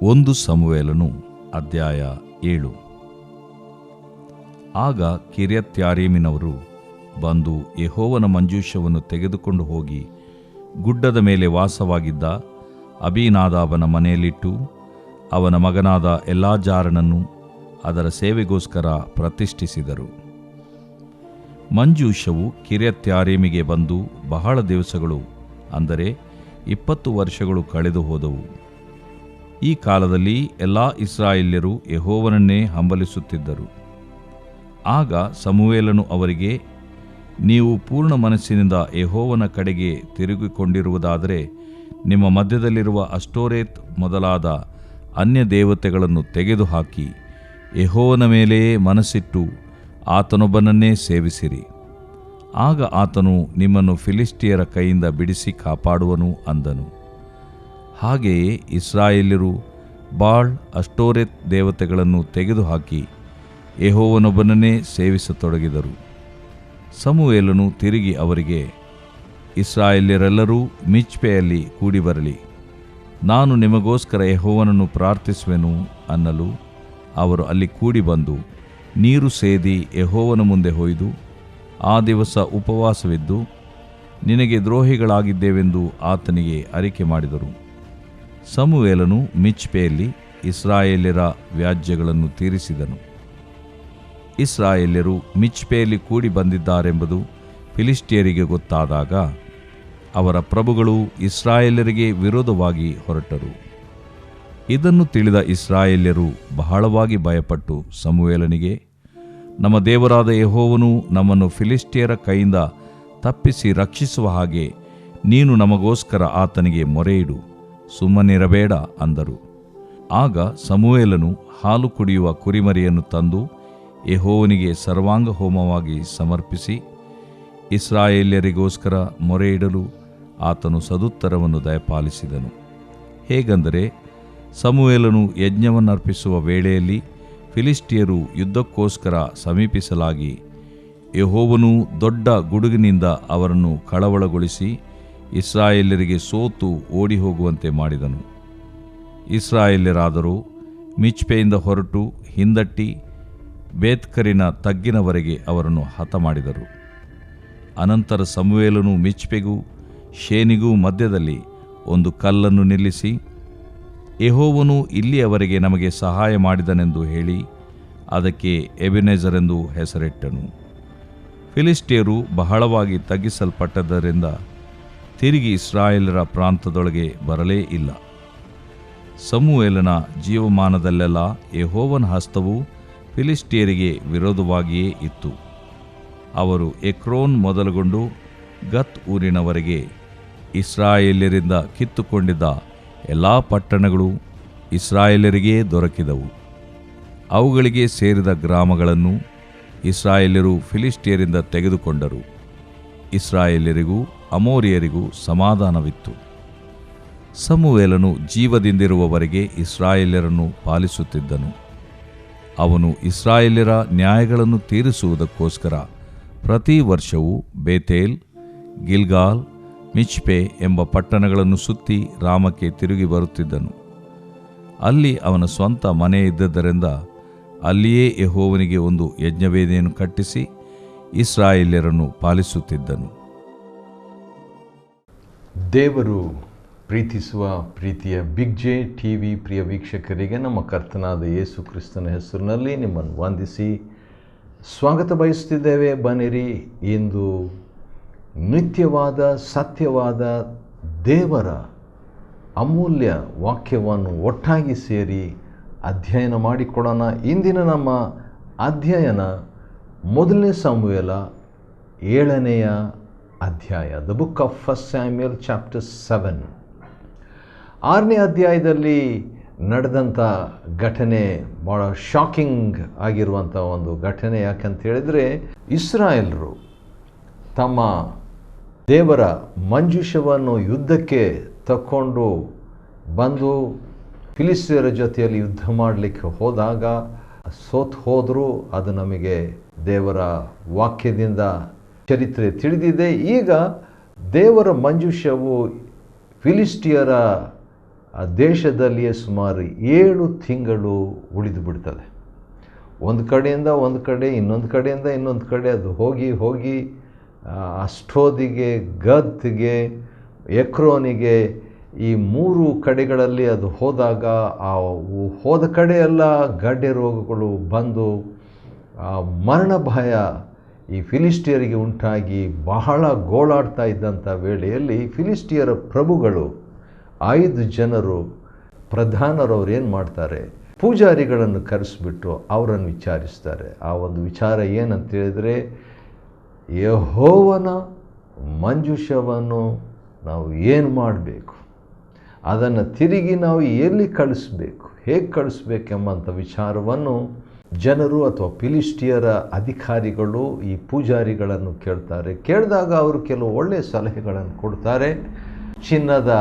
1 ಸಮುವೇಲನು ಅಧ್ಯಾಯ 7. ಆಗ ಕಿರ್ಯತ್ಯಾರೀಮಿನವರು ಬಂದು ಯೆಹೋವನ ಮಂಜೂಷವನ್ನು ತೆಗೆದುಕೊಂಡು ಹೋಗಿ ಗುಡ್ಡದ ಮೇಲೆ ವಾಸವಾಗಿದ್ದ ಅಬೀನಾದಾಬನ ಮನೆಯಲ್ಲಿಟ್ಟು ಅವನ ಮಗನಾದ ಎಲ್ಲಾಜಾರನನ್ನು ಅದರ ಸೇವೆಗೋಸ್ಕರ ಪ್ರತಿಷ್ಠಿಸಿದರು. ಮಂಜೂಷವು ಕಿರ್ಯತ್ಯಾರೀಮಿಗೆ ಬಂದು ಬಹಳ ದಿವಸಗಳು, ಅಂದರೆ 20 ವರ್ಷಗಳು ಕಳೆದು ಹೋದವು. ಈ ಕಾಲದಲ್ಲಿ ಎಲ್ಲಾ ಇಸ್ರಾಯೇಲ್ಯರು ಯೆಹೋವನನ್ನೇ ಹಂಬಲಿಸುತ್ತಿದ್ದರು. ಆಗ ಸಮುವೇಲನು ಅವರಿಗೆ, ನೀವು ಪೂರ್ಣ ಮನಸ್ಸಿನಿಂದ ಯೆಹೋವನ ಕಡೆಗೆ ತಿರುಗಿಕೊಂಡಿರುವುದಾದರೆ ನಿಮ್ಮ ಮಧ್ಯದಲ್ಲಿರುವ ಅಷ್ಟೋರೇತ್ ಮೊದಲಾದ ಅನ್ಯ ದೇವತೆಗಳನ್ನು ತೆಗೆದುಹಾಕಿ ಯೆಹೋವನ ಮೇಲೆಯೇ ಮನಸ್ಸಿಟ್ಟು ಆತನೊಬ್ಬನನ್ನೇ ಸೇವಿಸಿರಿ. ಆಗ ಆತನು ನಿಮ್ಮನ್ನು ಫಿಲಿಷ್ಟಿಯರ ಕೈಯಿಂದ ಬಿಡಿಸಿ ಕಾಪಾಡುವನು ಅಂದನು. ಹಾಗೆಯೇ ಇಸ್ರಾಯೇಲ್ಯರು ಬಾಳ್ ಅಷ್ಟೋರೆತ್ ದೇವತೆಗಳನ್ನು ತೆಗೆದುಹಾಕಿ ಯೆಹೋವನೊಬ್ಬನನ್ನೇ ಸೇವಿಸತೊಡಗಿದರು. ಸಮುವೇಲನು ತಿರುಗಿ ಅವರಿಗೆ, ಇಸ್ರಾಯೇಲ್ಯರೆಲ್ಲರೂ ಮಿಚ್ಪೆಯಲ್ಲಿ ಕೂಡಿಬರಲಿ, ನಾನು ನಿಮಗೋಸ್ಕರ ಯೆಹೋವನನ್ನು ಪ್ರಾರ್ಥಿಸುವೆನು ಅನ್ನಲು ಅವರು ಅಲ್ಲಿ ಕೂಡಿ ಬಂದು ನೀರು ಸೇದಿ ಯೆಹೋವನ ಮುಂದೆ ಹೊಯ್ದು ಆ ದಿವಸ ಉಪವಾಸವಿದ್ದು ನಿನಗೆ ದ್ರೋಹಿಗಳಾಗಿದ್ದೇವೆಂದು ಆತನಿಗೆ ಅರಿಕೆ ಮಾಡಿದರು. ಸಮುವೇಲನು ಮಿಚ್ಪೆಯಲ್ಲಿ ಇಸ್ರಾಯೇಲ್ಯರ ವ್ಯಾಜ್ಯಗಳನ್ನು ತೀರಿಸಿದನು. ಇಸ್ರಾಯೇಲ್ಯರು ಮಿಚ್ಪೆಯಲ್ಲಿ ಕೂಡಿ ಬಂದಿದ್ದಾರೆಂಬುದು ಫಿಲಿಷ್ಟಿಯರಿಗೆ ಗೊತ್ತಾದಾಗ ಅವರ ಪ್ರಭುಗಳು ಇಸ್ರಾಯೇಲ್ಯರಿಗೆ ವಿರೋಧವಾಗಿ ಹೊರಟರು. ಇದನ್ನು ತಿಳಿದ ಇಸ್ರಾಯೇಲ್ಯರು ಬಹಳವಾಗಿ ಭಯಪಟ್ಟು ಸಮುವೇಲನಿಗೆ, ನಮ್ಮ ದೇವರಾದ ಯೆಹೋವನು ನಮ್ಮನ್ನು ಫಿಲಿಷ್ಟಿಯರ ಕೈಯಿಂದ ತಪ್ಪಿಸಿ ರಕ್ಷಿಸುವ ಹಾಗೆ ನೀನು ನಮಗೋಸ್ಕರ ಆತನಿಗೆ ಮೊರೆಯಿಡು, ಸುಮ್ಮನಿರಬೇಡ ಅಂದರು. ಆಗ ಸಮುವೇಲನು ಹಾಲು ಕುಡಿಯುವ ಕುರಿಮರಿಯನ್ನು ತಂದು ಯೆಹೋವನಿಗೆ ಸರ್ವಾಂಗ ಹೋಮವಾಗಿ ಸಮರ್ಪಿಸಿ ಇಸ್ರಾಯೇಲ್ಯರಿಗೋಸ್ಕರ ಮೊರೆಯಿಡಲು ಆತನು ಸದುತ್ತರವನ್ನು ದಯಪಾಲಿಸಿದನು. ಹೇಗೆಂದರೆ, ಸಮುವೇಲನು ಯಜ್ಞವನ್ನರ್ಪಿಸುವ ವೇಳೆಯಲ್ಲಿ ಫಿಲಿಷ್ಟಿಯರು ಯುದ್ಧಕ್ಕೋಸ್ಕರ ಸಮೀಪಿಸಲಾಗಿ ಯೆಹೋವನು ದೊಡ್ಡ ಗುಡುಗಿನಿಂದ ಅವರನ್ನು ಕಳವಳಗೊಳಿಸಿ ಇಸ್ರಾಯೇಲ್ಯರಿಗೆ ಸೋತು ಓಡಿಹೋಗುವಂತೆ ಮಾಡಿದನು. ಇಸ್ರಾಯೇಲ್ಯರಾದರೂ ಮಿಚ್ಪೆಯಿಂದ ಹೊರಟು ಹಿಂದಟ್ಟಿ ಬೇತ್ಕರಿನ ತಗ್ಗಿನವರೆಗೆ ಅವರನ್ನು ಹತಮಾಡಿದರು. ಅನಂತರ ಸಮುವೇಲನು ಮಿಚ್ಪೆಗೂ ಶೇನಿಗೂ ಮಧ್ಯದಲ್ಲಿ ಒಂದು ಕಲ್ಲನ್ನು ನಿಲ್ಲಿಸಿ, ಯೆಹೋವನು ಇಲ್ಲಿಯವರೆಗೆ ನಮಗೆ ಸಹಾಯ ಮಾಡಿದನೆಂದು ಹೇಳಿ ಅದಕ್ಕೆ ಎಬೆನೆಜರೆಂದು ಹೆಸರಿಟ್ಟನು. ಫಿಲಿಷ್ಟಿಯರು ಬಹಳವಾಗಿ ತಗ್ಗಿಸಲ್ಪಟ್ಟದ್ದರಿಂದ ತಿರುಗಿ ಇಸ್ರಾಯೇಲರ ಪ್ರಾಂತದೊಳಗೆ ಬರಲೇ ಇಲ್ಲ. ಸಮುವೇಲನ ಜೀವಮಾನದಲ್ಲೆಲ್ಲ ಯೆಹೋವನ ಹಸ್ತವು ಫಿಲಿಷ್ಟಿಯರಿಗೆ ವಿರೋಧವಾಗಿಯೇ ಇತ್ತು. ಅವರು ಎಕ್ರೋನ್ ಮೊದಲುಗೊಂಡು ಗತ್ ಊರಿನವರೆಗೆ ಇಸ್ರಾಯೇಲ್ಯರಿಂದ ಕಿತ್ತುಕೊಂಡಿದ್ದ ಎಲ್ಲ ಪಟ್ಟಣಗಳು ಇಸ್ರಾಯೇಲ್ಯರಿಗೇ ದೊರಕಿದವು. ಅವುಗಳಿಗೆ ಸೇರಿದ ಗ್ರಾಮಗಳನ್ನು ಇಸ್ರಾಯೇಲ್ಯರು ಫಿಲಿಷ್ಟಿಯರಿಂದ ತೆಗೆದುಕೊಂಡರು. ಇಸ್ರಾಯೇಲ್ಯರಿಗೂ ಅಮೋರಿಯರಿಗೂ ಸಮಾಧಾನವಿತ್ತು. ಸಮುವೇಲನು ಜೀವದಿಂದಿರುವವರೆಗೆ ಇಸ್ರಾಯೇಲ್ಯರನ್ನು ಪಾಲಿಸುತ್ತಿದ್ದನು. ಅವನು ಇಸ್ರಾಯೇಲ್ಯರ ನ್ಯಾಯಗಳನ್ನು ತೀರಿಸುವುದಕ್ಕೋಸ್ಕರ ಪ್ರತಿ ವರ್ಷವೂ ಬೇತೇಲ್, ಗಿಲ್ಗಾಲ್, ಮಿಚ್ಪೆ ಎಂಬ ಪಟ್ಟಣಗಳನ್ನು ಸುತ್ತಿ ರಾಮಕ್ಕೆ ತಿರುಗಿ ಬರುತ್ತಿದ್ದನು. ಅಲ್ಲಿ ಅವನ ಸ್ವಂತ ಮನೆ ಇದ್ದದ್ದರಿಂದ ಅಲ್ಲಿಯೇ ಯೆಹೋವನಿಗೆ ಒಂದು ಯಜ್ಞವೇದಿಯನ್ನು ಕಟ್ಟಿಸಿ ಇಸ್ರಾಯೇಲ್ಯರನ್ನು ಪಾಲಿಸುತ್ತಿದ್ದನು. ದೇವರು ಪ್ರೀತಿಸುವ ಪ್ರೀತಿಯ ಬಿಗ್ ಜೆ ಟಿವಿ ಪ್ರಿಯ ವೀಕ್ಷಕರಿಗೆ ನಮ್ಮ ಕರ್ತನಾದ ಯೇಸು ಕ್ರಿಸ್ತನ ಹೆಸರಿನಲ್ಲಿ ನಿಮ್ಮನ್ನು ವಂದಿಸಿ ಸ್ವಾಗತ ಬಯಸುತ್ತಿದ್ದೇವೆ. ಬನ್ನಿರಿ, ಇಂದು ನಿತ್ಯವಾದ ಸತ್ಯವಾದ ದೇವರ ಅಮೂಲ್ಯ ವಾಕ್ಯವನ್ನು ಒಟ್ಟಾಗಿ ಸೇರಿ ಅಧ್ಯಯನ ಮಾಡಿಕೊಳ್ಳೋಣ. ಇಂದಿನ ನಮ್ಮ ಅಧ್ಯಯನ 1 ಸಮುವೇಲ 7ನೇ ಅಧ್ಯಾಯ, the book of 1 Samuel chapter 7. 6ನೇ ಅಧ್ಯಾಯದಲ್ಲಿ ನಡೆದಂಥ ಘಟನೆ ಭಾಳ ಶಾಕಿಂಗ್ ಆಗಿರುವಂಥ ಒಂದು ಘಟನೆ. ಯಾಕಂತ ಹೇಳಿದರೆ, ಇಸ್ರಾಯೇಲರು ತಮ್ಮ ದೇವರ ಮಂಜೂಷವನ್ನು ಯುದ್ಧಕ್ಕೆ ತಕ್ಕೊಂಡು ಬಂದು ಫಿಲಿಷ್ಟಿಯರ ಜೊತೆಯಲ್ಲಿ ಯುದ್ಧ ಮಾಡಲಿಕ್ಕೆ ಹೋದಾಗ ಸೋತು ಹೋದರು. ಅದು ನಮಗೆ ದೇವರ ವಾಕ್ಯದಿಂದ ಚರಿತ್ರೆ ತಿಳಿದಿದೆ. ಈಗ ದೇವರ ಮಂಜೂಷವು ಫಿಲಿಷ್ಟಿಯರ ಆ ದೇಶದಲ್ಲಿಯೇ ಸುಮಾರು 7 ತಿಂಗಳು ಉಳಿದು ಬಿಡ್ತದೆ. ಒಂದು ಕಡೆಯಿಂದ ಒಂದು ಕಡೆ, ಇನ್ನೊಂದು ಕಡೆಯಿಂದ ಇನ್ನೊಂದು ಕಡೆ ಅದು ಹೋಗಿ ಅಷ್ಟೋದಿಗೆ, ಗತ್ಗೆ, ಎಕ್ರೋನಿಗೆ, ಈ 3 ಕಡೆಗಳಲ್ಲಿ ಅದು ಹೋದಾಗ ಆ ಹೋದ ಕಡೆಯೆಲ್ಲ ಗಡ್ಡೆ ರೋಗಗಳು ಬಂದು ಮರಣ ಭಯ ಈ ಫಿಲಿಸ್ಟಿಯರಿಗೆ ಉಂಟಾಗಿ ಬಹಳ ಗೋಳಾಡ್ತಾ ಇದ್ದಂಥ ವೇಳೆಯಲ್ಲಿ ಫಿಲಿಸ್ಟಿಯರ ಪ್ರಭುಗಳು 5 ಜನರು ಪ್ರಧಾನರವ್ರು ಏನು ಮಾಡ್ತಾರೆ, ಪೂಜಾರಿಗಳನ್ನು ಕರೆಸಿಬಿಟ್ಟು ಅವರನ್ನು ವಿಚಾರಿಸ್ತಾರೆ. ಆ ಒಂದು ವಿಚಾರ ಏನಂತ ಹೇಳಿದರೆ, ಯೆಹೋವನ ಮಂಜೂಷವನ್ನು ನಾವು ಏನು ಮಾಡಬೇಕು, ಅದನ್ನು ತಿರುಗಿ ನಾವು ಎಲ್ಲಿ ಕಳಿಸ್ಬೇಕು, ಹೇಗೆ ಕಳಿಸ್ಬೇಕೆಂಬಂಥ ವಿಚಾರವನ್ನು ಜನರು ಅಥವಾ ಫಿಲಿಸ್ಟಿಯರ ಅಧಿಕಾರಿಗಳು ಈ ಪೂಜಾರಿಗಳನ್ನು ಕೇಳ್ತಾರೆ. ಕೇಳಿದಾಗ ಅವರು ಕೆಲವು ಒಳ್ಳೆಯ ಸಲಹೆಗಳನ್ನು ಕೊಡ್ತಾರೆ. ಚಿನ್ನದ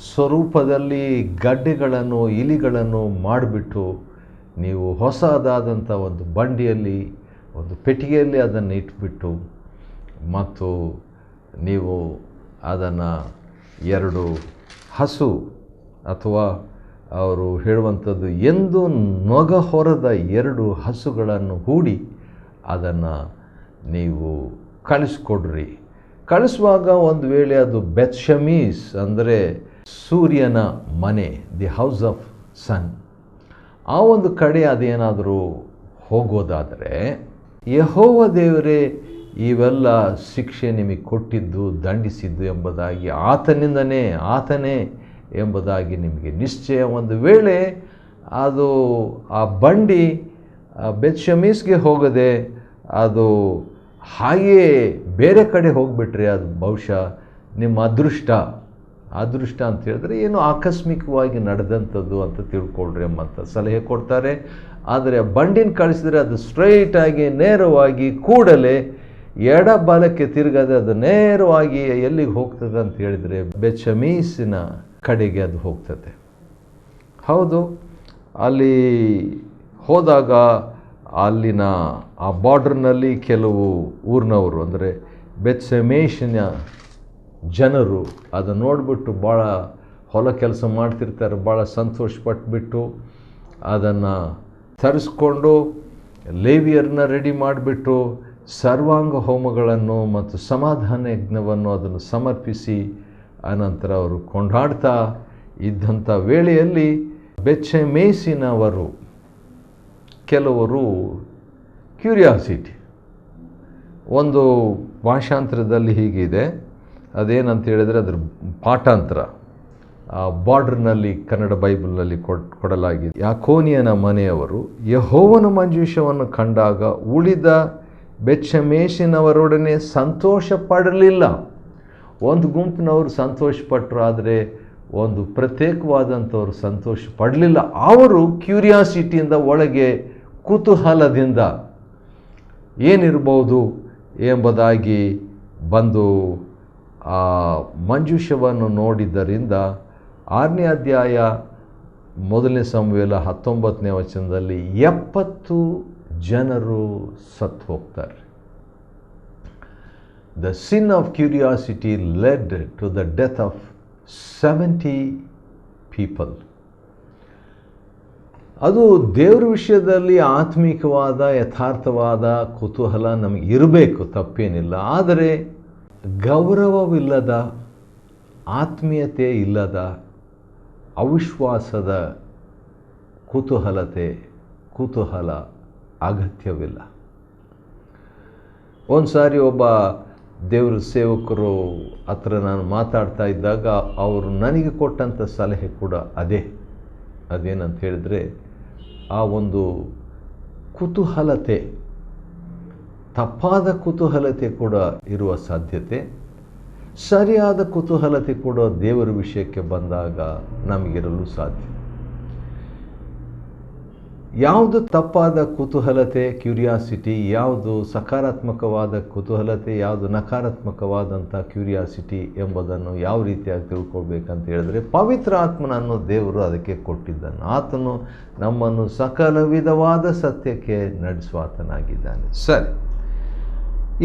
ಸ್ವರೂಪದಲ್ಲಿ ಗಡ್ಡೆಗಳನ್ನು, ಇಲಿಗಳನ್ನು ಮಾಡಿಬಿಟ್ಟು ನೀವು ಹೊಸದಾದಂಥ ಒಂದು ಬಂಡಿಯಲ್ಲಿ, ಒಂದು ಪೆಟ್ಟಿಗೆಯಲ್ಲಿ ಅದನ್ನು ಇಟ್ಬಿಟ್ಟು, ಮತ್ತು ನೀವು ಅದನ್ನು 2 ಹಸು ಅಥವಾ ಅವರು ಹೇಳುವಂಥದ್ದು ಎಂದು ನೊಗ ಹೊರದ 2 ಹಸುಗಳನ್ನು ಹೂಡಿ ಅದನ್ನು ನೀವು ಕಳಿಸ್ಕೊಡ್ರಿ. ಕಳಿಸುವಾಗ ಒಂದು ವೇಳೆ ಅದು ಬೆತ್ಷೆಮೆಷ್ ಅಂದರೆ ಸೂರ್ಯನ ಮನೆ, ದಿ ಹೌಸ್ ಆಫ್ ಸನ್, ಆ ಒಂದು ಕಡೆ ಅದೇನಾದರೂ ಹೋಗೋದಾದರೆ, ಯೆಹೋವ ದೇವರೇ ಇವೆಲ್ಲ ಶಿಕ್ಷೆ ನಿಮಗೆ ಕೊಟ್ಟಿದ್ದು, ದಂಡಿಸಿದ್ದು ಎಂಬುದಾಗಿ ಆತನೇ ಎಂಬುದಾಗಿ ನಿಮಗೆ ನಿಶ್ಚಯ. ಒಂದು ವೇಳೆ ಅದು ಆ ಬಂಡಿ ಬೆತ್ಷೆಮೆಷ್ಗೆ ಹೋಗದೆ ಅದು ಹಾಗೆಯೇ ಬೇರೆ ಕಡೆ ಹೋಗಿಬಿಟ್ರೆ ಅದು ಬಹುಶಃ ನಿಮ್ಮ ಅದೃಷ್ಟ ಅಂತ ಹೇಳಿದ್ರೆ ಏನು ಆಕಸ್ಮಿಕವಾಗಿ ನಡೆದಂಥದ್ದು ಅಂತ ತಿಳ್ಕೊಳ್ರಿ ಎಂಬಂಥ ಸಲಹೆ ಕೊಡ್ತಾರೆ. ಆದರೆ ಬಂಡಿನ ಕಳಿಸಿದರೆ ಅದು ಸ್ಟ್ರೈಟಾಗಿ ನೇರವಾಗಿ ಕೂಡಲೇ ಎಡ ಬಲಕ್ಕೆ ತಿರುಗದೆ ಅದು ನೇರವಾಗಿ ಎಲ್ಲಿಗೆ ಹೋಗ್ತದೆ ಅಂತ ಹೇಳಿದರೆ ಬೆತ್ಷೆಮೆಷಿನ ಕಡೆಗೆ ಅದು ಹೋಗ್ತದೆ. ಹೌದು, ಅಲ್ಲಿ ಹೋದಾಗ ಅಲ್ಲಿನ ಆ ಬಾರ್ಡ್ರ್ನಲ್ಲಿ ಕೆಲವು ಊರಿನವರು ಅಂದರೆ ಬೆತ್ಷೆಮೆಷಿನ ಜನರು ಅದನ್ನು ನೋಡಿಬಿಟ್ಟು ಭಾಳ ಹೊಲ ಕೆಲಸ ಮಾಡ್ತಿರ್ತಾರೆ, ಭಾಳ ಸಂತೋಷಪಟ್ಬಿಟ್ಟು ಅದನ್ನು ತರಿಸ್ಕೊಂಡು ಲೇವಿಯರನ್ನ ರೆಡಿ ಮಾಡಿಬಿಟ್ಟು ಸರ್ವಾಂಗ ಹೋಮಗಳನ್ನು ಮತ್ತು ಸಮಾಧಾನ ಯಜ್ಞವನ್ನು ಅದನ್ನು ಸಮರ್ಪಿಸಿ ಅನಂತರ ಅವರು ಕೊಂಡಾಡ್ತಾ ಇದ್ದಂಥ ವೇಳೆಯಲ್ಲಿ ಬೆತ್ಷೆಮೆಷಿನವರು ಕೆಲವರು ಕ್ಯೂರಿಯಾಸಿಟಿ, ಒಂದು ಭಾಷಾಂತರದಲ್ಲಿ ಹೀಗಿದೆ, ಅದೇನಂತ ಹೇಳಿದರೆ ಅದರ ಪಾಠಾಂತರ ಬಾರ್ಡ್ರ್ನಲ್ಲಿ ಕನ್ನಡ ಬೈಬಲ್ನಲ್ಲಿ ಕೊಡಲಾಗಿದೆ. ಯಾಕೋನಿಯನ ಮನೆಯವರು ಯೆಹೋವನ ಮಂಜೂಷವನ್ನು ಕಂಡಾಗ ಉಳಿದ ಬೆತ್ಷೆಮೆಷಿನವರೊಡನೆ ಸಂತೋಷ ಪಡಲಿಲ್ಲ. ಒಂದು ಗುಂಪಿನವರು ಸಂತೋಷಪಟ್ಟರು, ಆದರೆ ಒಂದು ಪ್ರತ್ಯೇಕವಾದಂಥವ್ರು ಸಂತೋಷ ಪಡಲಿಲ್ಲ. ಅವರು ಕ್ಯೂರಿಯಾಸಿಟಿಯಿಂದ, ಒಳಗೆ ಕುತೂಹಲದಿಂದ ಏನಿರ್ಬೋದು ಎಂಬುದಾಗಿ ಬಂದು ಆ ಮಂಜೂಷವನ್ನು ನೋಡಿದ್ದರಿಂದ 6ನೇ ಅಧ್ಯಾಯ 1ನೇ ಸಮುವೇಲ 19ನೇ ವಚನದಲ್ಲಿ 70 ಜನರು ಸತ್ತು ಹೋಗ್ತಾರೆ. The sin of curiosity led to the death of 70 people. ಅದು ದೇವರ ವಿಷಯದಲ್ಲಿ ಆತ್ಮಿಕವಾದ ಯಥಾರ್ಥವಾದ ಕುತೂಹಲ ನಮಗೆ ಇರಬೇಕು, ತಪ್ಪೇನಿಲ್ಲ. ಆದರೆ ಗೌರವವಿಲ್ಲದ, ಆತ್ಮೀಯತೆ ಇಲ್ಲದ, ಅವಿಶ್ವಾಸದ ಕುತೂಹಲ ಅಗತ್ಯವಿಲ್ಲ. ಒಂದು ಸಾರಿ ಒಬ್ಬ ದೇವರ ಸೇವಕರು ಹತ್ರ ನಾನು ಮಾತಾಡ್ತಾ ಇದ್ದಾಗ ಅವರು ನನಗೆ ಕೊಟ್ಟಂಥ ಸಲಹೆ ಕೂಡ ಅದೇನಂತ ಹೇಳಿದರೆ, ಆ ಒಂದು ಕುತೂಹಲತೆ, ತಪ್ಪಾದ ಕುತೂಹಲತೆ ಕೂಡ ಇರುವ ಸಾಧ್ಯತೆ, ಸರಿಯಾದ ಕುತೂಹಲತೆ ಕೂಡ ದೇವರ ವಿಷಯಕ್ಕೆ ಬಂದಾಗ ನಮಗಿರಲು ಸಾಧ್ಯ. ಯಾವುದು ತಪ್ಪಾದ ಕುತೂಹಲತೆ, ಕ್ಯೂರಿಯಾಸಿಟಿ, ಯಾವುದು ಸಕಾರಾತ್ಮಕವಾದ ಕುತೂಹಲತೆ, ಯಾವುದು ನಕಾರಾತ್ಮಕವಾದಂಥ ಕ್ಯೂರಿಯಾಸಿಟಿ ಎಂಬುದನ್ನು ಯಾವ ರೀತಿಯಾಗಿ ತಿಳ್ಕೊಳ್ಬೇಕಂತ ಹೇಳಿದ್ರೆ, ಪವಿತ್ರ ಆತ್ಮನನ್ನು ದೇವರು ಅದಕ್ಕೆ ಕೊಟ್ಟಿದ್ದಾನೆ. ಆತನು ನಮ್ಮನ್ನು ಸಕಲ ವಿಧವಾದ ಸತ್ಯಕ್ಕೆ ನಡೆಸುವಾತನಾಗಿದ್ದಾನೆ. ಸರಿ,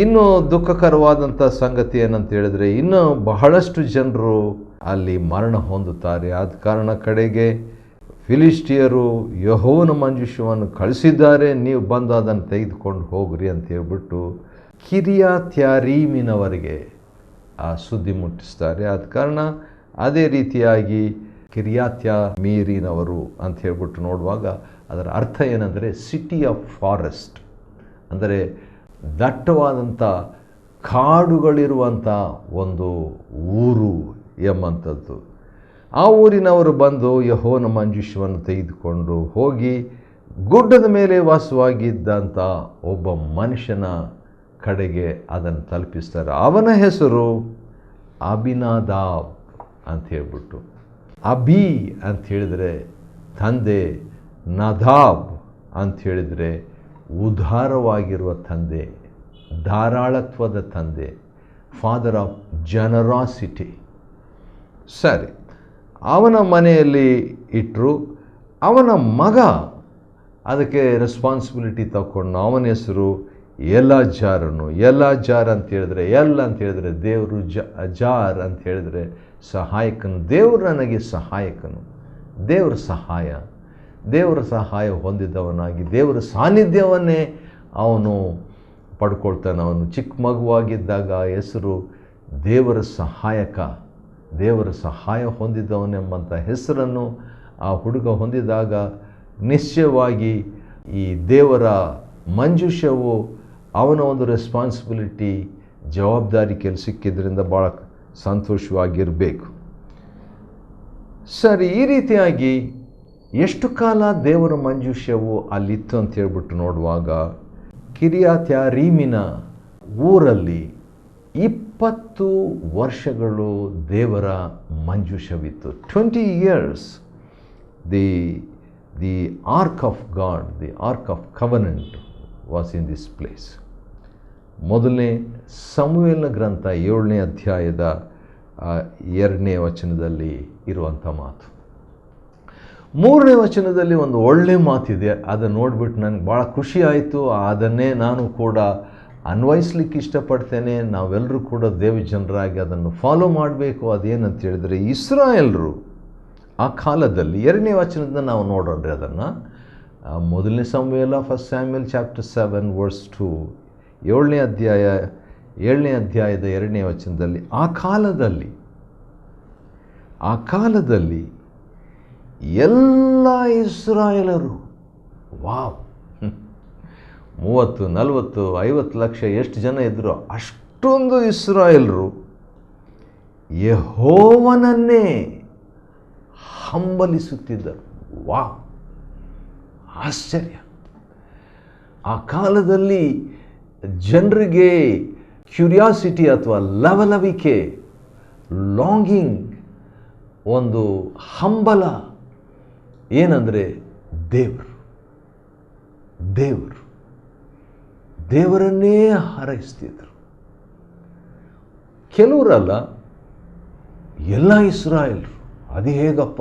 ಇನ್ನು ದುಃಖಕರವಾದಂಥ ಸಂಗತಿ ಏನಂತ ಹೇಳಿದ್ರೆ, ಇನ್ನೂ ಬಹಳಷ್ಟು ಜನರು ಅಲ್ಲಿ ಮರಣ ಹೊಂದುತ್ತಾರೆ. ಆದ ಕಾರಣ ಕಡೆಗೆ ಫಿಲಿಸ್ಟಿಯರು ಯೆಹೋವನ ಮಂಜೂಷವನ್ನು ಕಳಿಸಿದ್ದಾರೆ, ನೀವು ಬಂದು ಅದನ್ನು ತೆಗೆದುಕೊಂಡು ಹೋಗ್ರಿ ಅಂತ ಹೇಳ್ಬಿಟ್ಟು ಕಿರ್ಯಾತ್ಯಾರೀಮಿನವರೆಗೆ ಆ ಸುದ್ದಿ ಮುಟ್ಟಿಸ್ತಾರೆ. ಆದ ಕಾರಣ ಅದೇ ರೀತಿಯಾಗಿ ಕಿರ್ಯಾತ್ಯಾಮೀರಿನವರು ಅಂತ ಹೇಳ್ಬಿಟ್ಟು ನೋಡುವಾಗ ಅದರ ಅರ್ಥ ಏನಂದರೆ ಸಿಟಿ ಆಫ್ ಫಾರೆಸ್ಟ್, ಅಂದರೆ ದಟ್ಟವಾದಂಥ ಕಾಡುಗಳಿರುವಂಥ ಒಂದು ಊರು ಎಂಬಂಥದ್ದು. ಆ ಊರಿನವರು ಬಂದು ಯೆಹೋವನ ಮಂಜೂಷವನ್ನು ತೆಗೆದುಕೊಂಡು ಹೋಗಿ ಗುಡ್ಡದ ಮೇಲೆ ವಾಸವಾಗಿದ್ದಂಥ ಒಬ್ಬ ಮನುಷ್ಯನ ಕಡೆಗೆ ಅದನ್ನು ತಲುಪಿಸ್ತಾರೆ. ಅವನ ಹೆಸರು ಅಬಿನಾದಾಬ್ ಅಂತ ಹೇಳ್ಬಿಟ್ಟು. ಅಬಿ ಅಂತ ಹೇಳಿದರೆ ತಂದೆ, ನದಾಬ್ ಅಂತ ಹೇಳಿದರೆ ಉದಾರವಾಗಿರುವ ತಂದೆ, ಧಾರಾಳತ್ವದ ತಂದೆ, ಫಾದರ್ ಆಫ್ ಜನರಾಸಿಟಿ. ಸರಿ, ಅವನ ಮನೆಯಲ್ಲಿ ಇಟ್ಟರು. ಅವನ ಮಗ ಅದಕ್ಕೆ ರೆಸ್ಪಾನ್ಸಿಬಿಲಿಟಿ ತಗೊಂಡು ಅವನ ಹೆಸರು ಎಲ್ಲಾಜಾರನು. ಎಲ್ಲಾಜಾರ್ ಅಂತ ಹೇಳಿದ್ರೆ, ಅಂತ ಹೇಳಿದ್ರೆ ದೇವರು, ಜಾರ್ ಅಂತ ಹೇಳಿದ್ರೆ ಸಹಾಯಕನು. ದೇವರು ನನಗೆ ಸಹಾಯಕನು, ದೇವರ ಸಹಾಯ ಹೊಂದಿದ್ದವನಾಗಿ ದೇವರ ಸಾನ್ನಿಧ್ಯವನ್ನೇ ಅವನು ಪಡ್ಕೊಳ್ತಾನೆ. ಅವನು ಚಿಕ್ಕ ಮಗುವಾಗಿದ್ದಾಗ ಹೆಸರು ದೇವರ ಸಹಾಯಕ, ದೇವರ ಸಹಾಯ ಹೊಂದಿದ್ದವನೆಂಬಂಥ ಹೆಸರನ್ನು ಆ ಹುಡುಗ ಹೊಂದಿದಾಗ ನಿಶ್ಚಯವಾಗಿ ಈ ದೇವರ ಮಂಜೂಷವು ಅವನ ಒಂದು ರೆಸ್ಪಾನ್ಸಿಬಿಲಿಟಿ, ಜವಾಬ್ದಾರಿ ಸಿಕ್ಕಿದ್ರಿಂದ ಭಾಳ ಸಂತೋಷವಾಗಿರಬೇಕು. ಸರಿ, ಈ ರೀತಿಯಾಗಿ ಎಷ್ಟು ಕಾಲ ದೇವರ ಮಂಜೂಷವು ಅಲ್ಲಿತ್ತು ಅಂತ ಹೇಳ್ಬಿಟ್ಟು ನೋಡುವಾಗ ಕಿರ್ಯಾತ್ಯಾರೀಮಿನ ಊರಲ್ಲಿ 20 ವರ್ಷಗಳು ದೇವರ ಮಂಜೂಷವಿತ್ತು. 20 years the ark of God, the ark of covenant was in this place. ಮೊದಲನೇ ಸಮುವೇಲನ ಗ್ರಂಥ 7ನೇ ಅಧ್ಯಾಯದ 2ನೇ ವಚನದಲ್ಲಿ ಇರುವಂಥ ಮಾತು. 3ನೇ ವಚನದಲ್ಲಿ ಒಂದು ಒಳ್ಳೆ ಮಾತಿದೆ, ಅದನ್ನು ನೋಡಿಬಿಟ್ಟು ನನಗೆ ಭಾಳ ಖುಷಿ ಆಯಿತು. ಅದನ್ನೇ ನಾನು ಕೂಡ ಅನ್ವಯಿಸ್ಲಿಕ್ಕೆ ಇಷ್ಟಪಡ್ತೇನೆ. ನಾವೆಲ್ಲರೂ ಕೂಡ ದೇವಜನರಾಗಿ ಅದನ್ನು ಫಾಲೋ ಮಾಡಬೇಕು. ಅದೇನಂತ ಹೇಳಿದರೆ, ಇಸ್ರಾಯೇಲರು ಆ ಕಾಲದಲ್ಲಿ 2ನೇ ವಚನದಿಂದ ನಾವು ನೋಡೋಣ್ರಿ ಅದನ್ನು. ಮೊದಲನೇ ಸಮುವೇಲ, 1 Samuel chapter 7 verse 2, 7ನೇ ಅಧ್ಯಾಯದ 2ನೇ ವಚನದಲ್ಲಿ, ಆ ಕಾಲದಲ್ಲಿ ಎಲ್ಲ ಇಸ್ರಾಯೇಲರು, ವಾವ್, 30, 40, 50 ಲಕ್ಷ ಎಷ್ಟು ಜನ ಇದ್ದರು, ಅಷ್ಟೊಂದು ಇಸ್ರಾಯೇಲರು ಯೆಹೋವನನ್ನೇ ಹಂಬಲಿಸುತ್ತಿದ್ದರು. ವಾವ್, ಆಶ್ಚರ್ಯ. ಆ ಕಾಲದಲ್ಲಿ ಜನರಿಗೆ ಕ್ಯೂರಿಯಾಸಿಟಿ ಅಥವಾ ಲವಲವಿಕೆ, ಲಾಂಗಿಂಗ್, ಒಂದು ಹಂಬಲ ಏನಂದರೆ ದೇವರನ್ನೇ ಹಾರೈಸ್ತಿದ್ರು. ಕೆಲವರಲ್ಲ, ಎಲ್ಲ ಇಸ್ರಾಯೇಲರು. ಅದು ಹೇಗಪ್ಪ?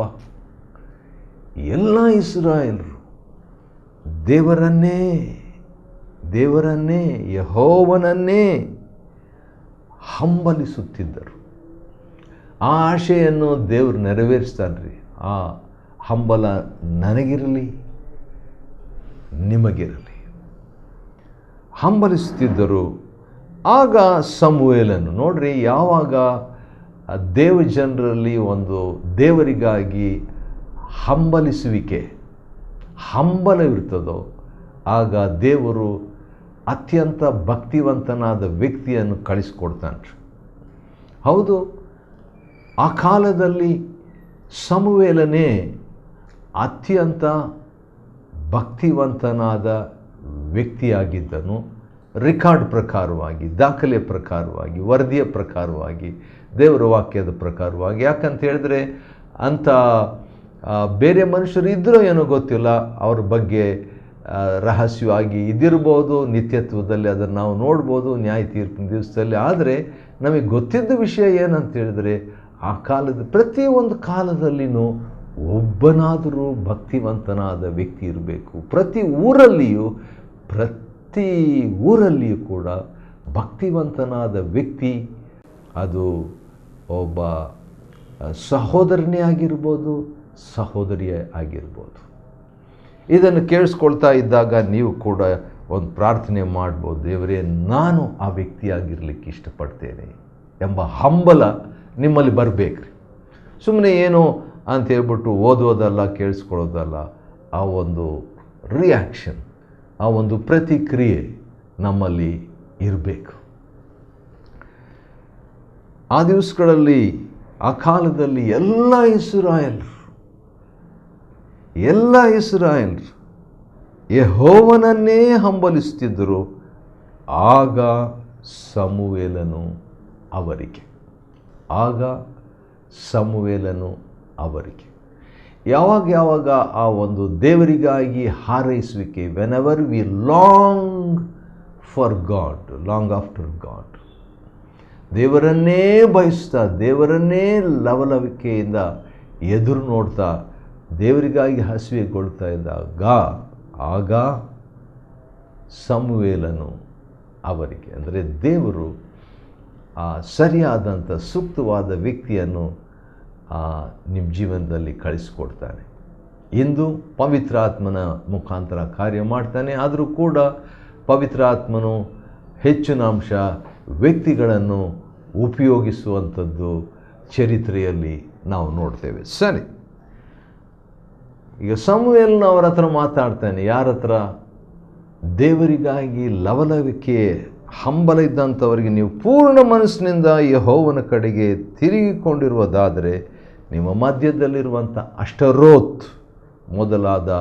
ಎಲ್ಲ ಇಸ್ರಾಯೇಲರು ದೇವರನ್ನೇ ಯೆಹೋವನನ್ನೇ ಹಂಬಲಿಸುತ್ತಿದ್ದರು. ಆ ಆಶೆಯನ್ನು ದೇವರು ನೆರವೇರಿಸ್ತಾನ್ರಿ. ಆ ಹಂಬಲ ನನಗಿರಲಿ, ನಿಮಗಿರಲಿ. ಹಂಬಲಿಸುತ್ತಿದ್ದರು. ಆಗ ಸಮುವೇಲನು, ನೋಡ್ರಿ, ಯಾವಾಗ ದೇವಜನರಲ್ಲಿ ಒಂದು ದೇವರಿಗಾಗಿ ಹಂಬಲವಿರ್ತದೋ ಆಗ ದೇವರು ಅತ್ಯಂತ ಭಕ್ತಿವಂತನಾದ ವ್ಯಕ್ತಿಯನ್ನು ಕಳಿಸ್ಕೊಡ್ತಾನೆ. ಹೌದು, ಆ ಕಾಲದಲ್ಲಿ ಸಮುವೇಲನೇ ಅತ್ಯಂತ ಭಕ್ತಿವಂತನಾದ ವ್ಯಕ್ತಿಯಾಗಿದ್ದನು. ರೆಕಾರ್ಡ್ ಪ್ರಕಾರವಾಗಿ, ದಾಖಲೆ ಪ್ರಕಾರವಾಗಿ, ವರದಿಯ ಪ್ರಕಾರವಾಗಿ, ದೇವರ ವಾಕ್ಯದ ಪ್ರಕಾರವಾಗಿ. ಯಾಕಂತ ಹೇಳಿದ್ರೆ ಅಂಥ ಬೇರೆ ಮನುಷ್ಯರು ಇದ್ದರೋ ಏನೋ ಗೊತ್ತಿಲ್ಲ, ಅವ್ರ ಬಗ್ಗೆ ರಹಸ್ಯವಾಗಿ ಇದಿರ್ಬೋದು. ನಿತ್ಯತ್ವದಲ್ಲಿ ಅದನ್ನು ನಾವು ನೋಡ್ಬೋದು ನ್ಯಾಯ ತೀರ್ಪಿನ ದಿವಸದಲ್ಲಿ. ಆದರೆ ನಮಗೆ ಗೊತ್ತಿದ್ದ ವಿಷಯ ಏನಂತ ಹೇಳಿದ್ರೆ, ಆ ಕಾಲದ ಪ್ರತಿಯೊಂದು ಕಾಲದಲ್ಲಿನೂ ಒಬ್ಬನಾದರೂ ಭಕ್ತಿವಂತನಾದ ವ್ಯಕ್ತಿ ಇರಬೇಕು. ಪ್ರತಿ ಊರಲ್ಲಿಯೂ ಕೂಡ ಭಕ್ತಿವಂತನಾದ ವ್ಯಕ್ತಿ ಅದು ಒಬ್ಬ ಸಹೋದರನೇ ಆಗಿರ್ಬೋದು, ಸಹೋದರಿಯೇ ಆಗಿರ್ಬೋದು. ಇದನ್ನು ಕೇಳಿಸ್ಕೊಳ್ತಾ ಇದ್ದಾಗ ನೀವು ಕೂಡ ಒಂದು ಪ್ರಾರ್ಥನೆ ಮಾಡ್ಬೋದು, ದೇವರೇ ನಾನು ಆ ವ್ಯಕ್ತಿಯಾಗಿರ್ಲಿಕ್ಕೆ ಇಷ್ಟಪಡ್ತೇನೆ ಎಂಬ ಹಂಬಲ ನಿಮ್ಮಲ್ಲಿ ಬರಬೇಕ್ರಿ. ಸುಮ್ಮನೆ ಏನು ಅಂತ ಹೇಳ್ಬಿಟ್ಟು ಓದೋದಲ್ಲ, ಕೇಳಿಸ್ಕೊಳ್ಳೋದಲ್ಲ, ಆ ಒಂದು ರಿಯಾಕ್ಷನ್, ಆ ಒಂದು ಪ್ರತಿಕ್ರಿಯೆ ನಮ್ಮಲ್ಲಿ ಇರಬೇಕು. ಆ ದಿವಸಗಳಲ್ಲಿ, ಆ ಕಾಲದಲ್ಲಿ ಎಲ್ಲ ಇಸ್ರಾಯೇಲರು ಯೆಹೋವನನ್ನೇ ಹಂಬಲಿಸುತ್ತಿದ್ದರು. ಆಗ ಸಮುವೇಲನು ಅವರಿಗೆ ಯಾವಾಗ ಆ ಒಂದು ದೇವರಿಗಾಗಿ ಹಾರೈಸುವಿಕೆ, whenever we long for God, long after God, ದೇವರನ್ನೇ ಬಯಸ್ತಾ, ದೇವರನ್ನೇ ಲವಲವಿಕೆಯಿಂದ ಎದುರು ನೋಡ್ತಾ, ದೇವರಿಗಾಗಿ ಹಸಿವೆಗೊಳ್ತಾ ಇದ್ದಾಗ ಆಗ ಸಮುವೇಲನು ಅವರಿಗೆ, ಅಂದರೆ ದೇವರು ಆ ಸರಿಯಾದಂಥ ಸೂಕ್ತವಾದ ವ್ಯಕ್ತಿಯನ್ನು ನಿಮ್ಮ ಜೀವನದಲ್ಲಿ ಕಳಿಸ್ಕೊಡ್ತಾನೆ. ಇಂದು ಪವಿತ್ರಾತ್ಮನ ಮುಖಾಂತರ ಕಾರ್ಯ ಮಾಡ್ತಾನೆ. ಆದರೂ ಕೂಡ ಪವಿತ್ರಾತ್ಮನು ಹೆಚ್ಚಿನ ಅಂಶ ವ್ಯಕ್ತಿಗಳನ್ನು ಉಪಯೋಗಿಸುವಂಥದ್ದು ಚರಿತ್ರೆಯಲ್ಲಿ ನಾವು ನೋಡ್ತೇವೆ. ಸರಿ, ಈಗ ಸಮುವೇಲನ ಅವರ ಹತ್ರ ಮಾತಾಡ್ತಾನೆ. ಯಾರ ಹತ್ರ? ದೇವರಿಗಾಗಿ ಲವಲವಿಕೆ ಹಂಬಲ ಇದ್ದಂಥವರಿಗೆ, ನೀವು ಪೂರ್ಣ ಮನಸ್ಸಿನಿಂದ ಯೆಹೋವನ ಕಡೆಗೆ ತಿರುಗಿಕೊಂಡಿರುವುದಾದರೆ ನಿಮ್ಮ ಮಧ್ಯದಲ್ಲಿರುವಂಥ ಅಷ್ಟರೋತ್ ಮೊದಲಾದ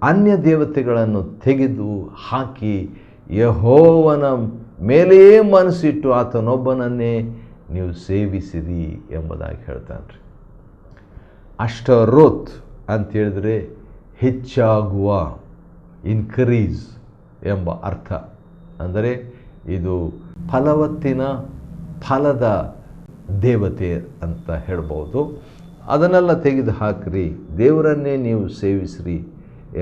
ಅನ್ಯ ದೇವತೆಗಳನ್ನು ತೆಗೆದು ಹಾಕಿ ಯೆಹೋವನ ಮೇಲೆಯೇ ಮನಸ್ಸಿಟ್ಟು ಆತನೊಬ್ಬನನ್ನೇ ನೀವು ಸೇವಿಸಿರಿ ಎಂಬುದಾಗಿ ಹೇಳ್ತಾನೆ ರೀ. ಅಷ್ಟರೋತ್ ಅಂತೇಳಿದ್ರೆ ಹೆಚ್ಚಾಗುವ, ಇನ್ಕ್ರೀಸ್ ಎಂಬ ಅರ್ಥ. ಅಂದರೆ ಇದು ಫಲವತ್ತಿನ ಫಲದ ದೇವತೆ ಅಂತ ಹೇಳ್ಬೋದು. ಅದನ್ನೆಲ್ಲ ತೆಗೆದು ಹಾಕಿರಿ, ದೇವರನ್ನೇ ನೀವು ಸೇವಿಸ್ರಿ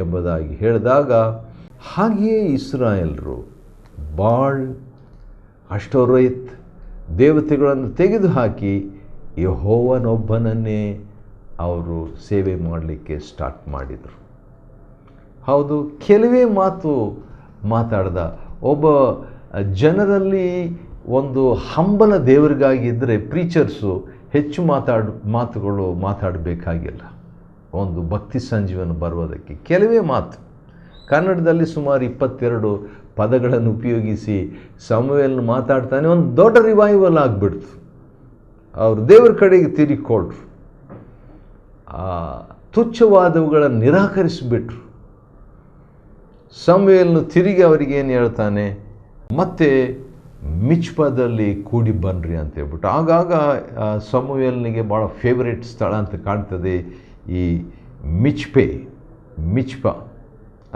ಎಂಬುದಾಗಿ ಹೇಳಿದಾಗ, ಹಾಗೆಯೇ ಇಸ್ರಾಯೇಲರು ಬಾಳ್, ಅಷ್ಟೋರೈತ್ ದೇವತೆಗಳನ್ನು ತೆಗೆದುಹಾಕಿ ಯೆಹೋವನೊಬ್ಬನನ್ನೇ ಅವರು ಸೇವೆ ಮಾಡಲಿಕ್ಕೆ ಸ್ಟಾರ್ಟ್ ಮಾಡಿದರು. ಹೌದು, ಕೆಲವೇ ಮಾತು ಮಾತಾಡ್ದ ಒಬ್ಬ ಜನರಲ್ಲಿ ಒಂದು ಹಂಬಲ ದೇವರಿಗಾಗಿದ್ದರೆ ಪ್ರೀಚರ್ಸು ಹೆಚ್ಚು ಮಾತುಗಳು ಮಾತಾಡಬೇಕಾಗಿಲ್ಲ. ಒಂದು ಭಕ್ತಿ ಸಂಜೀವನ ಬರುವುದಕ್ಕೆ ಕೆಲವೇ ಮಾತು. ಕನ್ನಡದಲ್ಲಿ ಸುಮಾರು 22 ಪದಗಳನ್ನು ಉಪಯೋಗಿಸಿ ಸಮುವೇಲನು ಮಾತಾಡ್ತಾನೆ. ಒಂದು ದೊಡ್ಡ ರಿವೈವಲ್ ಆಗಿಬಿಡ್ತು. ಅವರು ದೇವರ ಕಡೆಗೆ ತಿರುಗಿಕೊಳ್ರು, ತುಚ್ಛವಾದವುಗಳನ್ನು ನಿರಾಕರಿಸಿಬಿಟ್ರು. ಸಮುವೇಲನು ತಿರುಗಿ ಅವರಿಗೇನು ಹೇಳ್ತಾನೆ, ಮತ್ತೆ ಮಿಚ್ಪದಲ್ಲಿ ಕೂಡಿ ಬನ್ನಿರಿ ಅಂತ ಹೇಳ್ಬಿಟ್ಟು. ಆಗಾಗ ಸಮುವೇಲನಿಗೆ ಭಾಳ ಫೇವರೇಟ್ ಸ್ಥಳ ಅಂತ ಕಾಣ್ತದೆ ಈ ಮಿಚ್ಪ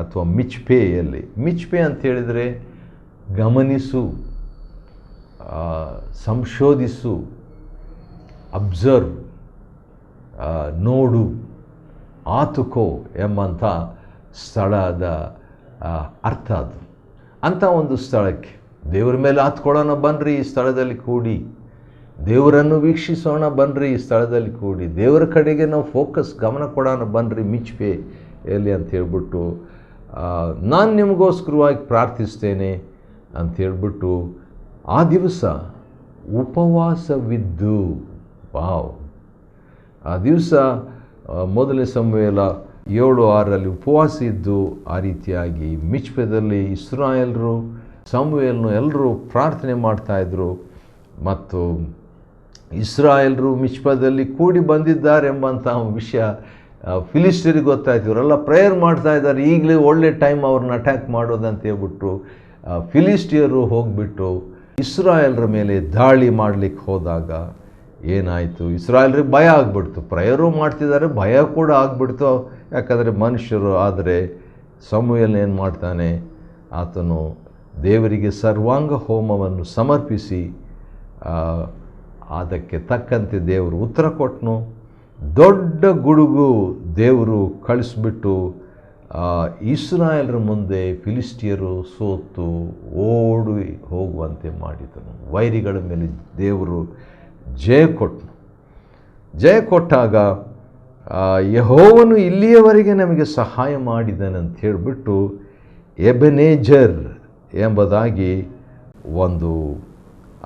ಅಥವಾ ಮಿಚ್ಪೆಯಲ್ಲಿ. ಮಿಚ್ಪೆ ಅಂತ ಹೇಳಿದರೆ ಗಮನಿಸು, ಸಂಶೋಧಿಸು, ಅಬ್ಸರ್ವ್, ನೋಡು, ಆತುಕೋ ಎಂಬಂಥ ಸ್ಥಳದ ಅರ್ಥ ಅದು. ಅಂಥ ಒಂದು ಸ್ಥಳಕ್ಕೆ ದೇವರ ಮೇಲೆ ಆತ್ಕೊಳ್ಳೋಣ ಬನ್ನಿರಿ, ಈ ಸ್ಥಳದಲ್ಲಿ ಕೂಡಿ ದೇವರನ್ನು ವೀಕ್ಷಿಸೋಣ ಬನ್ನಿರಿ, ಈ ಸ್ಥಳದಲ್ಲಿ ಕೂಡಿ ದೇವರ ಕಡೆಗೆ ನಾವು ಗಮನ ಕೊಡೋಣ ಬನ್ನಿರಿ ಮಿಚ್ಪೆ ಎಲ್ಲಿ ಅಂತ ಹೇಳ್ಬಿಟ್ಟು, ನಾನು ನಿಮಗೋಸ್ಕರವಾಗಿ ಪ್ರಾರ್ಥಿಸ್ತೇನೆ ಅಂತ ಹೇಳ್ಬಿಟ್ಟು ಆ ದಿವಸ ಉಪವಾಸವಿದ್ದು, ವಾವ್, ಆ ದಿವಸ ಮೊದಲನೇ ಸಮುವೇಲ 7:6 ಉಪವಾಸ ಇದ್ದು ಆ ರೀತಿಯಾಗಿ ಮಿಚ್ಪೆದಲ್ಲಿ ಇಸ್ರಾಯೇಲರು ಸಮುವೇಲನು ಎಲ್ಲರೂ ಪ್ರಾರ್ಥನೆ ಮಾಡ್ತಾಯಿದ್ರು. ಮತ್ತು ಇಸ್ರಾಯೇಲರು ಮಿಚ್ಪದಲ್ಲಿ ಕೂಡಿ ಬಂದಿದ್ದಾರೆಂಬಂಥ ವಿಷಯ ಫಿಲಿಸ್ಟಿಯರಿಗೆ ಗೊತ್ತಾಯ್ತು. ಇವರೆಲ್ಲ ಪ್ರೇಯರ್ ಮಾಡ್ತಾ ಇದ್ದಾರೆ, ಈಗಲೇ ಒಳ್ಳೆ ಟೈಮ್ ಅವ್ರನ್ನ ಅಟ್ಯಾಕ್ ಮಾಡೋದಂತ ಹೇಳ್ಬಿಟ್ಟು ಫಿಲಿಸ್ಟಿಯರು ಹೋಗಿಬಿಟ್ಟು ಇಸ್ರಾಯೇಲರ ಮೇಲೆ ದಾಳಿ ಮಾಡಲಿಕ್ಕೆ ಹೋದಾಗ ಏನಾಯಿತು, ಇಸ್ರಾಯೇಲರಿಗೆ ಭಯ ಆಗಿಬಿಡ್ತು. ಪ್ರೇಯರು ಮಾಡ್ತಿದ್ದಾರೆ, ಭಯ ಕೂಡ ಆಗಿಬಿಡ್ತು, ಯಾಕಂದರೆ ಮನುಷ್ಯರು. ಆದರೆ ಸಮುವೇಲನು ಏನು ಮಾಡ್ತಾನೆ, ಆತನು ದೇವರಿಗೆ ಸರ್ವಾಂಗ ಹೋಮವನ್ನು ಸಮರ್ಪಿಸಿ ಅದಕ್ಕೆ ತಕ್ಕಂತೆ ದೇವರು ಉತ್ತರ ಕೊಟ್ಟನು. ದೊಡ್ಡ ಗುಡುಗು ದೇವರು ಕಳಿಸ್ಬಿಟ್ಟು ಇಸ್ರಾಯೇಲರ ಮುಂದೆ ಫಿಲಿಸ್ಟಿಯರು ಸೋತು ಓಡಿ ಹೋಗುವಂತೆ ಮಾಡಿದನು. ವೈರಿಗಳ ಮೇಲೆ ದೇವರು ಜಯ ಕೊಟ್ಟನು. ಜಯ ಕೊಟ್ಟಾಗ ಯೆಹೋವನು ಇಲ್ಲಿಯವರೆಗೆ ನಮಗೆ ಸಹಾಯ ಮಾಡಿದನಂತ ಹೇಳಿಬಿಟ್ಟು ಎಬೆನೇಜರ್ ಎಂಬುದಾಗಿ ಒಂದು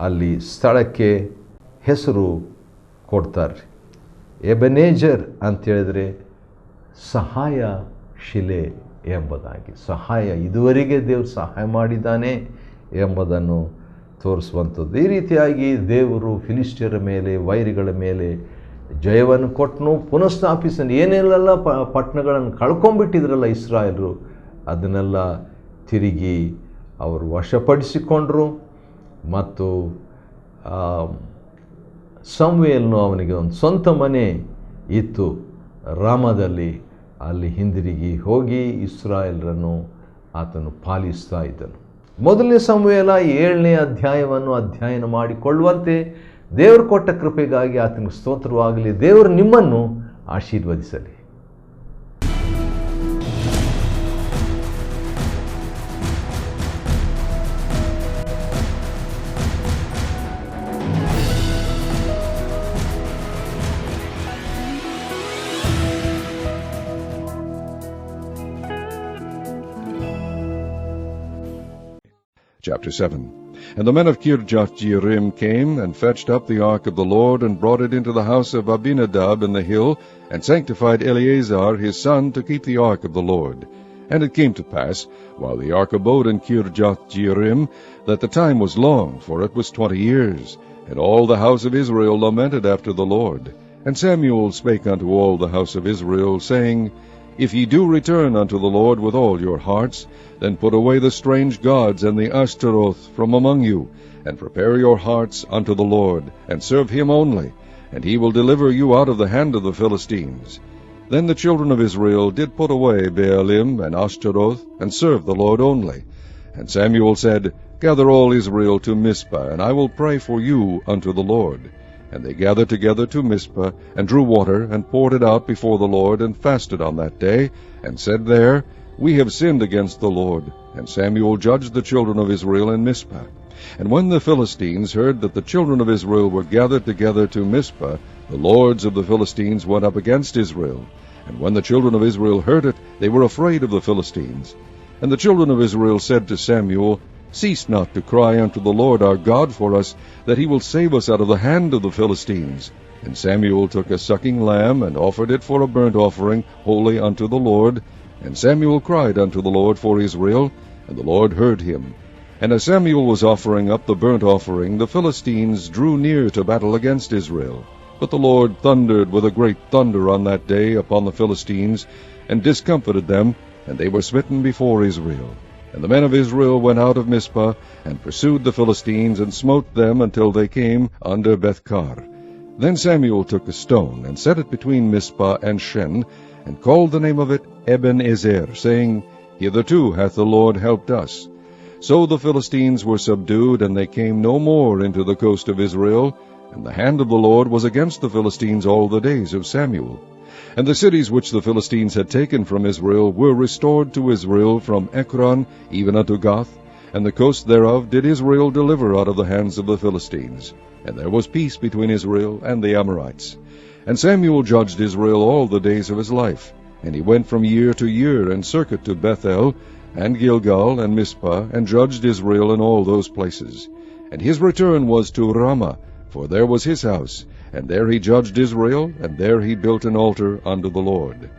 ಅಲ್ಲಿ ಸ್ಥಳಕ್ಕೆ ಹೆಸರು ಕೊಡ್ತಾರೆ. ಎಬೆನೇಜರ್ ಅಂತೇಳಿದರೆ ಸಹಾಯ ಶಿಲೆ ಎಂಬುದಾಗಿ, ಸಹಾಯ ಇದುವರೆಗೆ ದೇವರು ಸಹಾಯ ಮಾಡಿದ್ದಾನೆ ಎಂಬುದನ್ನು ತೋರಿಸುವಂಥದ್ದು. ಈ ರೀತಿಯಾಗಿ ದೇವರು ಫಿಲಿಸ್ಟಿಯರ ಮೇಲೆ, ವೈರಿಗಳ ಮೇಲೆ ಜಯವನ್ನು ಕೊಟ್ಟನು, ಪುನಃಸ್ಥಾಪಿಸನು. ಏನೆಲ್ಲ ಪಟ್ಟಣಗಳನ್ನು ಕಳ್ಕೊಂಡ್ಬಿಟ್ಟಿದ್ರಲ್ಲ ಇಸ್ರಾಯೇಲರು, ಅದನ್ನೆಲ್ಲ ತಿರುಗಿ ಅವರು ವಶಪಡಿಸಿಕೊಂಡರು. ಮತ್ತು ಸಮುವೇಲನು, ಅವನಿಗೆ ಒಂದು ಸ್ವಂತ ಮನೆ ಇತ್ತು ರಾಮದಲ್ಲಿ, ಅಲ್ಲಿ ಹಿಂದಿರುಗಿ ಹೋಗಿ ಇಸ್ರಾಯೇಲರನ್ನು ಆತನು ಪಾಲಿಸ್ತಾ ಇದ್ದನು. ಮೊದಲನೇ ಸಮುವೇಲ 7ನೇ ಅಧ್ಯಾಯವನ್ನು ಅಧ್ಯಯನ ಮಾಡಿಕೊಳ್ಳುವಂತೆ ದೇವರು ಕೊಟ್ಟ ಕೃಪೆಗಾಗಿ ಆತನಿಗೆ ಸ್ತೋತ್ರವಾಗಲಿ. ದೇವರು ನಿಮ್ಮನ್ನು ಆಶೀರ್ವದಿಸಲಿ. Chapter 7. And the men of Kirjath-jearim came and fetched up the ark of the Lord, and brought it into the house of Abinadab in the hill, and sanctified Eleazar his son to keep the ark of the Lord. And it came to pass, while the ark abode in Kirjath-jearim, that the time was long, for it was 20 years. And all the house of Israel lamented after the Lord. And Samuel spake unto all the house of Israel, saying, If ye do return unto the Lord with all your hearts, then put away the strange gods and the Ashtaroth from among you, and prepare your hearts unto the Lord, and serve him only, and he will deliver you out of the hand of the Philistines. Then the children of Israel did put away Baalim and Ashtaroth, and serve the Lord only. And Samuel said, Gather all Israel to Mizpah, and I will pray for you unto the Lord. And they gathered together to Mizpah, and drew water, and poured it out before the Lord, and fasted on that day, and said there, We have sinned against the Lord. And Samuel judged the children of Israel in Mizpah. And when the Philistines heard that the children of Israel were gathered together to Mizpah, the lords of the Philistines went up against Israel. And when the children of Israel heard it, they were afraid of the Philistines. And the children of Israel said to Samuel, Cease not to cry unto the Lord our God for us, that he will save us out of the hand of the Philistines. And Samuel took a sucking lamb, and offered it for a burnt offering, holy unto the Lord. And Samuel cried unto the Lord for Israel, and the Lord heard him. And as Samuel was offering up the burnt offering, the Philistines drew near to battle against Israel. But the Lord thundered with a great thunder on that day upon the Philistines, and discomfited them, and they were smitten before Israel. And the men of Israel went out of Mizpah, and pursued the Philistines, and smote them until they came under Bethkar. Then Samuel took a stone, and set it between Mizpah and Shen, and called the name of it Ebenezer, saying, Hitherto hath the Lord helped us. So the Philistines were subdued, and they came no more into the coast of Israel, and the hand of the Lord was against the Philistines all the days of Samuel. And the cities which the Philistines had taken from Israel were restored to Israel from Ekron even unto Gath, and the coast thereof did Israel deliver out of the hands of the Philistines. And there was peace between Israel and the Amorites. And Samuel judged Israel all the days of his life. And he went from year to year, and circuit to Bethel, and Gilgal, and Mizpah, and judged Israel in all those places. And his return was to Ramah, for there was his house, and there he judged Israel, and there he built an altar unto the Lord.